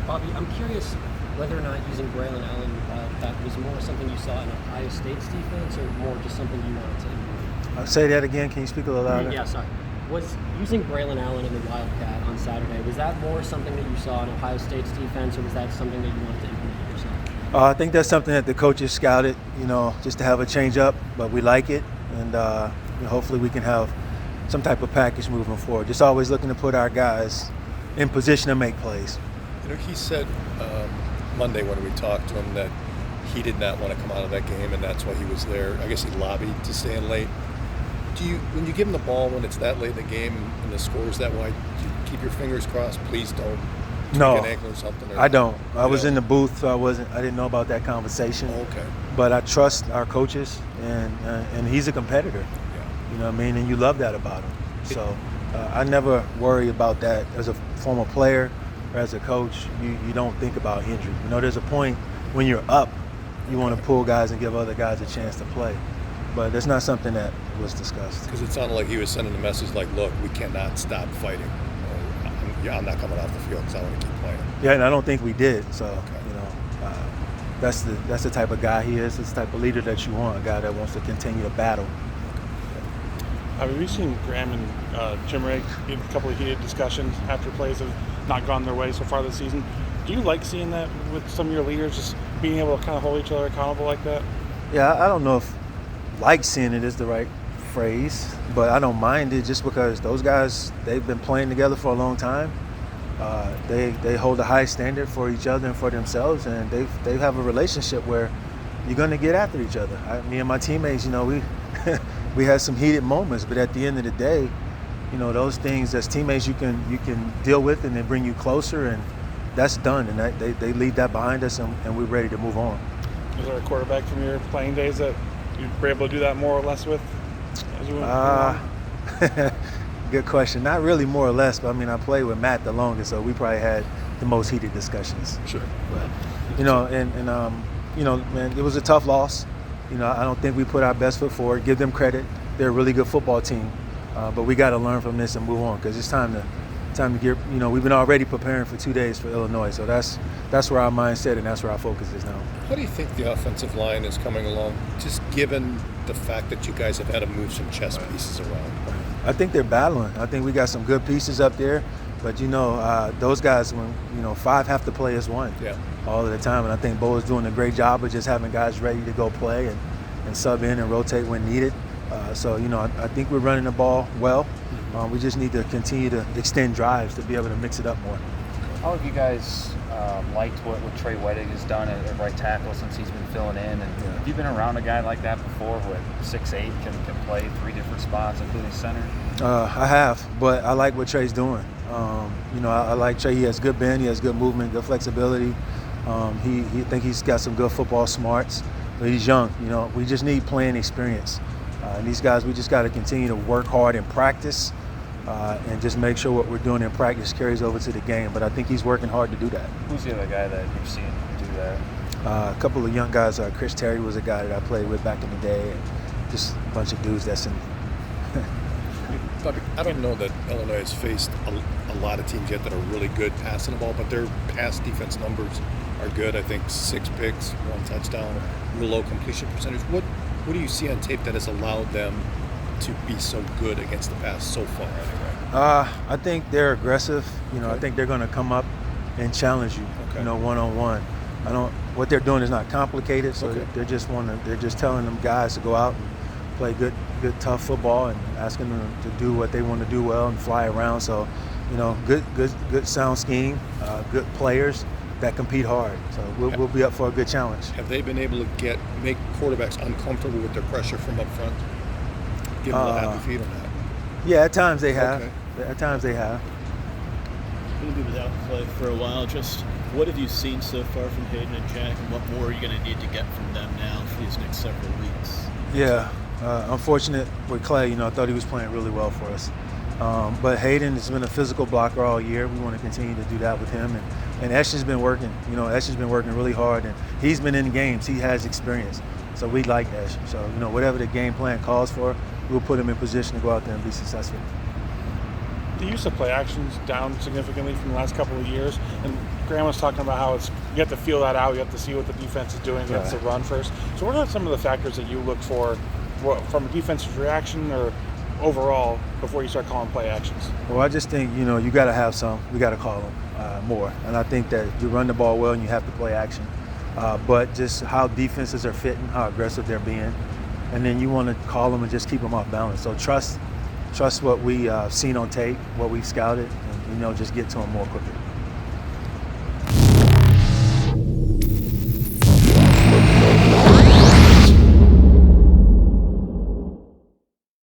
Bobby, I'm curious whether or not using Braylon Allen Wildcat was more something you saw in Ohio State's defense or more just something you wanted to implement. Say that again. Can you speak a little louder? Yeah, sorry. Was using Braylon Allen in the Wildcat on Saturday, was that more something that you saw in Ohio State's defense, or was that something that you wanted to implement yourself? I think that's something that the coaches scouted, just to have a change up, but we like it, and hopefully we can have some type of package moving forward. Just always looking to put our guys in position to make plays. He said Monday when we talked to him that he did not want to come out of that game, and that's why he was there. I guess he lobbied to stay in late. When you give him the ball when it's that late in the game and the score is that wide, do you keep your fingers crossed? Please don't tweak an ankle or something. I don't. I was in the booth, so I didn't know about that conversation. Okay. But I trust our coaches, and he's a competitor. Yeah. You know what I mean? And you love that about him. So I never worry about that as a former player or as a coach. You don't think about injury. There's a point when you're up, you want to pull guys and give other guys a chance to play. But it's not something that was discussed. Because it sounded like he was sending a message like, look, we cannot stop fighting. I'm not coming off the field because I want to keep playing. Yeah, and I don't think we did. So, that's the type of guy he is. It's the type of leader that you want, a guy that wants to continue to battle. We've seen Graham and Jim Ray in a couple of heated discussions after plays have not gone their way so far this season. Do you like seeing that with some of your leaders, just being able to kind of hold each other accountable like that? Yeah, I don't know if like seeing it is the right phrase, but I don't mind it just because those guys, they've been playing together for a long time. They hold a high standard for each other and for themselves, and they have a relationship where you're going to get after each other. Me and my teammates, we had some heated moments, but at the end of the day, those things as teammates you can deal with, and they bring you closer, and that's done, and they leave that behind us, and we're ready to move on. Was there a quarterback from your playing days that you were able to do that more or less with as you went along? Good question. Not really more or less, but I played with Matt the longest, so we probably had the most heated discussions. Sure. But, man, it was a tough loss. I don't think we put our best foot forward. Give them credit. They're a really good football team. But we got to learn from this and move on, because it's time to get, we've been already preparing for 2 days for Illinois. So that's where our mindset and that's where our focus is now. How do you think the offensive line is coming along, just given the fact that you guys have had to move some chess pieces around? I think they're battling. I think we got some good pieces up there. But, those guys, when, 5 have to play as one all of the time. And I think Bo is doing a great job of just having guys ready to go play and sub in and rotate when needed. So I think we're running the ball well. We just need to continue to extend drives to be able to mix it up more. How have you guys liked what Trey Whiting has done at right tackle since he's been filling in? And have you been around a guy like that before, who at 6'8" can play 3 different spots, including center? I have, but I like what Trey's doing. I like Trey. He has good bend, he has good movement, good flexibility. He think he's got some good football smarts, but he's young. We just need playing experience. And these guys, we just got to continue to work hard in practice and just make sure what we're doing in practice carries over to the game. But I think he's working hard to do that. Who's the other guy that you've seen do that? A couple of young guys. Chris Terry was a guy that I played with back in the day. And just a bunch of dudes that's in. Bobby, I don't know that Illinois has faced a lot of teams yet that are really good passing the ball, but their pass defense numbers are good. I think 6 picks, 1 touchdown, real low completion percentage. What do you see on tape that has allowed them to be so good against the pass so far anyway? I think they're aggressive. Okay. I think they're going to come up and challenge you, okay. One-on-one. What they're doing is not complicated, so okay. they're just telling them guys to go out and play good tough football and asking them to do what they want to do well and fly around. So, good sound scheme, good players that compete hard. So we'll be up for a good challenge. Have they been able to make quarterbacks uncomfortable with their pressure from up front? Give them a happy feet on that? Yeah, at times they have. Okay. At times they have. You'll be without play for a while. Just what have you seen so far from Hayden and Jack, and what more are you going to need to get from them now for these next several weeks? Yeah, unfortunate with Clay. I thought he was playing really well for us. But Hayden has been a physical blocker all year. We want to continue to do that with him. And Esh has been working. Esh has been working really hard, and he's been in games. He has experience. So we like Esh. So, whatever the game plan calls for, we'll put him in position to go out there and be successful. The use of play actions down significantly from the last couple of years, and Graham was talking about how you have to feel that out. You have to see what the defense is doing against the run first. So what are some of the factors that you look for from a defensive reaction or overall before you start calling play actions? Well, I just think, you got to have some. We got to call them more. And I think that you run the ball well and you have to play action. But just how defenses are fitting, how aggressive they're being. And then you want to call them and just keep them off balance. So trust what we've seen on tape, what we've scouted, and, just get to them more quickly.